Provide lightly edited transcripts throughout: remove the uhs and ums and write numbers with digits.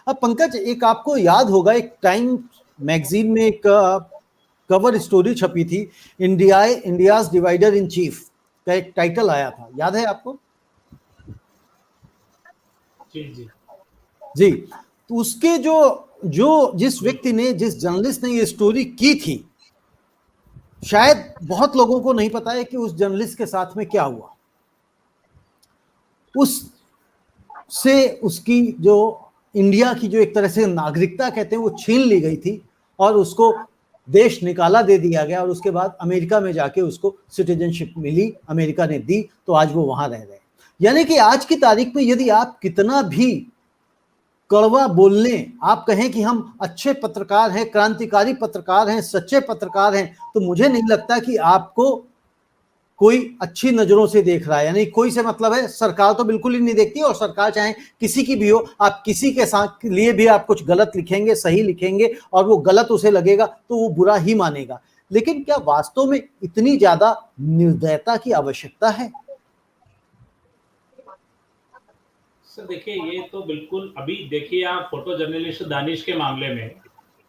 अब पंकज, एक आपको याद होगा, एक टाइम मैगजीन में एक कवर स्टोरी छपी थी, इंडियाज डिवाइडर इन चीफ का एक टाइटल आया था, याद है आपको? जी जी जी। तो उसके जो जो जिस व्यक्ति ने, जिस जर्नलिस्ट ने ये स्टोरी की थी, शायद बहुत लोगों को नहीं पता है कि उस जर्नलिस्ट के साथ में क्या हुआ। उस से उसकी जो इंडिया की जो एक तरह से नागरिकता कहते हैं वो छीन ली गई थी और उसको देश निकाला दे दिया गया, और उसके बाद अमेरिका में जाके उसको सिटीजनशिप मिली, अमेरिका ने दी, तो आज वो वहां रह रहे। यानी कि आज की तारीख में यदि आप कितना भी कड़वा बोलने, आप कहें कि हम अच्छे पत्रकार हैं, क्रांतिकारी पत्रकार हैं, सच्चे पत्रकार हैं, तो मुझे नहीं लगता कि आपको कोई अच्छी नजरों से देख रहा है। यानी कोई से मतलब है, सरकार तो बिल्कुल ही नहीं देखती, और सरकार चाहे किसी की भी हो, आप किसी के साथ लिए भी आप कुछ गलत लिखेंगे, सही लिखेंगे, और वो गलत उसे लगेगा तो वो बुरा ही मानेगा। लेकिन क्या वास्तव में इतनी ज्यादा निर्दयता की आवश्यकता है? सर देखिए, ये तो बिल्कुल, अभी देखिए आप फोटो जर्नलिस्ट दानिश के मामले में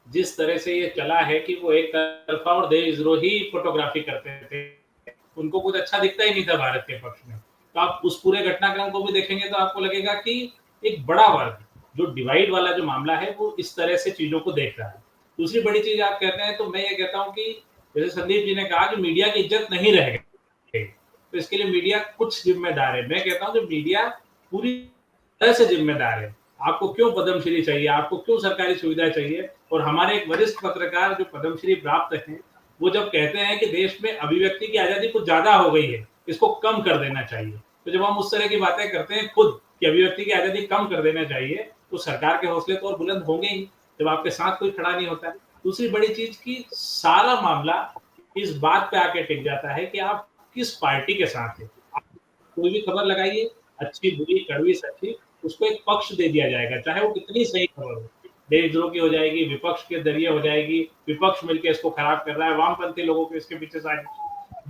जिस तरह से ये चला है कि वो एक तरफा और देशद्रोही फोटोग्राफी करते थे, उनको कुछ अच्छा दिखता ही नहीं था भारत के पक्ष में। तो आप उस पूरे घटनाक्रम को भी देखेंगे तो आपको लगेगा कि एक बड़ा वर्ग जो डिवाइड वाला जो मामला है वो इस तरह से चीजों को देख रहा है। दूसरी बड़ी चीज आप कहते हैं, तो मैं ये कहता हूँ कि जैसे संदीप जी ने कहा कि मीडिया की इज्जत नहीं रह गई, तो इसके लिए मीडिया कुछ जिम्मेदार है। मैं कहता हूँ कि मीडिया पूरी तरह से जिम्मेदार है। आपको क्यों पद्मश्री चाहिए, आपको क्यों सरकारी सुविधा चाहिए? और हमारे एक वरिष्ठ पत्रकार जो पद्मश्री प्राप्त हैं, वो जब कहते हैं कि देश में अभिव्यक्ति की आजादी कुछ ज्यादा हो गई है, इसको कम कर देना चाहिए, तो जब हम उस तरह की बातें करते हैं खुद कि अभिव्यक्ति की आजादी कम कर देना चाहिए, तो सरकार के हौसले तो और बुलंद होंगे ही, जब आपके साथ कोई खड़ा नहीं होता है। दूसरी बड़ी चीज की सारा मामला इस बात पे आके टिक जाता है कि आप किस पार्टी के साथ हैं। कोई भी खबर लगाइए, अच्छी बुरी कड़वी सच्ची, उसको एक पक्ष दे दिया जाएगा, चाहे वो कितनी सही खबर हो। देशद्रोह की हो जाएगी, विपक्ष के जरिए हो जाएगी, विपक्ष मिलकर इसको खराब कर रहा है, वामपंथी लोगों के इसके पीछे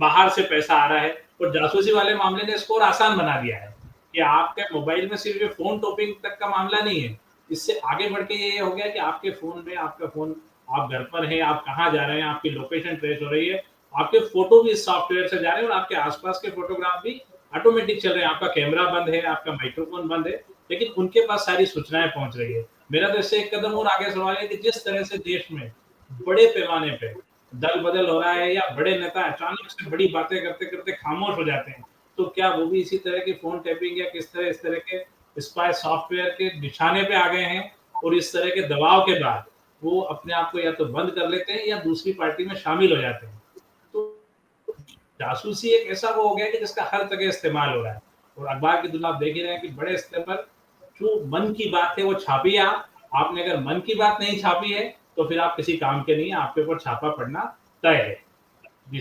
बाहर से पैसा आ रहा है। और जासूसी वाले मामले ने इसको और आसान बना दिया है कि आपके मोबाइल में सिर्फ ये फोन टॉपिंग तक का मामला नहीं है, इससे आगे बढ़ के ये हो गया कि आपके फोन में, आपका फोन, आप घर पर हैं, आप कहाँ जा रहे हैं, आपकी लोकेशन ट्रेस हो रही है, आपके फोटो भी इस सॉफ्टवेयर से जा रहे हैं, और आपके आसपास के फोटोग्राफ भी ऑटोमेटिक चल रहे हैं। आपका कैमरा बंद है, आपका माइक्रोफोन बंद है, लेकिन उनके पास सारी सूचनाएं पहुंच रही है। मेरा तो इससे एक कदम और आगे सवाल है कि जिस तरह से देश में बड़े पैमाने पे दल बदल हो रहा है, या बड़े नेता अचानक से बड़ी बातें करते करते खामोश हो जाते हैं, तो क्या वो भी इसी तरह की फोन टैपिंग या किस तरह इस तरह के स्पाई सॉफ्टवेयर के निशाने पे आ गए हैं, और इस तरह के दबाव के बाद वो अपने आप को या तो बंद कर लेते हैं या दूसरी पार्टी में शामिल हो जाते हैं। तो जासूसी एक ऐसा वो हो गया कि जिसका हर जगह इस्तेमाल हो रहा है, और अखबार की दुनिया आप देख ही रहे हैं कि बड़े स्तर पर जो मन की बात है वो छापी है। आपने अगर मन की बात नहीं छापी है तो फिर आप किसी काम के नहीं है, आपके ऊपर छापा पड़ना तय है। जी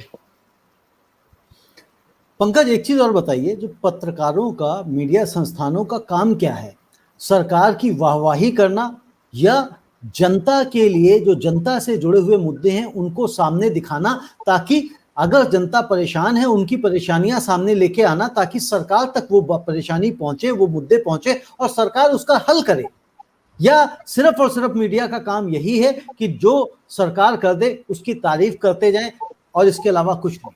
पंकज, एक चीज और बताइए, जो पत्रकारों का, मीडिया संस्थानों का काम क्या है? सरकार की वाहवाही करना, या जनता के लिए, जो जनता से जुड़े हुए मुद्दे हैं उनको सामने दिखाना, ताकि अगर जनता परेशान है उनकी परेशानियां सामने लेके आना, ताकि सरकार तक वो परेशानी पहुंचे, वो मुद्दे पहुंचे और सरकार उसका हल करे? या सिर्फ और सिर्फ मीडिया का काम यही है कि जो सरकार कर दे उसकी तारीफ करते जाएं, और इसके अलावा कुछ नहीं?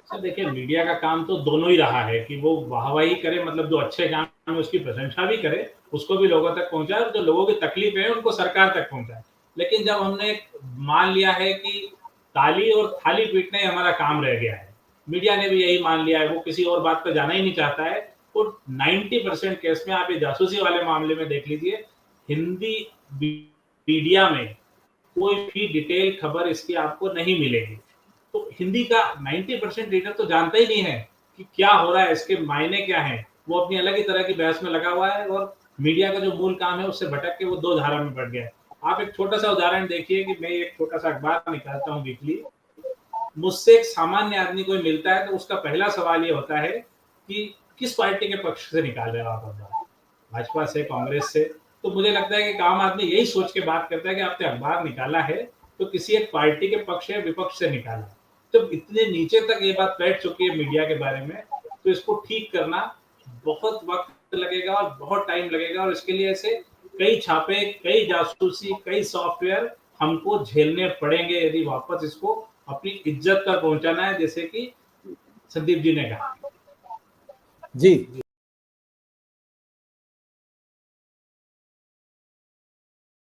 सर देखिए, मीडिया का काम तो दोनों ही रहा है कि वो वाहवाही करे, मतलब जो अच्छे काम है उसकी प्रशंसा भी करे, उसको भी लोगों तक पहुंचाए, और जो लोगों की तकलीफ है उनको सरकार तक पहुंचाए। लेकिन जब हमने मान लिया है कि ताली और थाली पीटना ही हमारा काम रह गया है, मीडिया ने भी यही मान लिया है, वो किसी और बात पर जाना ही नहीं चाहता है। और 90% केस में आप ये जासूसी वाले मामले में देख लीजिए, हिंदी मीडिया में कोई भी डिटेल खबर इसकी आपको नहीं मिलेगी। तो हिंदी का 90% रीडर तो जानता ही नहीं है कि क्या हो रहा है, इसके मायने क्या हैं। वो अपनी अलग ही तरह की बहस में लगा हुआ है, और मीडिया का जो मूल काम है उससे भटक के वो दो धारा में बढ़ गया है। आप एक छोटा सा उदाहरण देखिए कि मैं एक छोटा सा अखबार निकालता हूँ वीकली, मुझसे एक सामान्य आदमी कोई मिलता है तो उसका पहला सवाल ये होता है कि किस पार्टी के पक्ष से निकाल रहे हो आप अखबार, भाजपा से, कांग्रेस से? तो मुझे लगता है कि आम आदमी यही सोच के बात करता है कि आपने अखबार निकाला है तो किसी एक पार्टी के पक्ष या विपक्ष से निकाला। जब इतने नीचे तक ये बात बैठ चुकी है मीडिया के बारे में, तो इसको ठीक करना बहुत वक्त लगेगा और बहुत टाइम लगेगा, और इसके लिए ऐसे कई छापे, कई जासूसी, कई सॉफ्टवेयर हमको झेलने पड़ेंगे यदि वापस इसको अपनी इज्जत तक पहुंचाना है, जैसे कि संदीप जी ने कहा। जी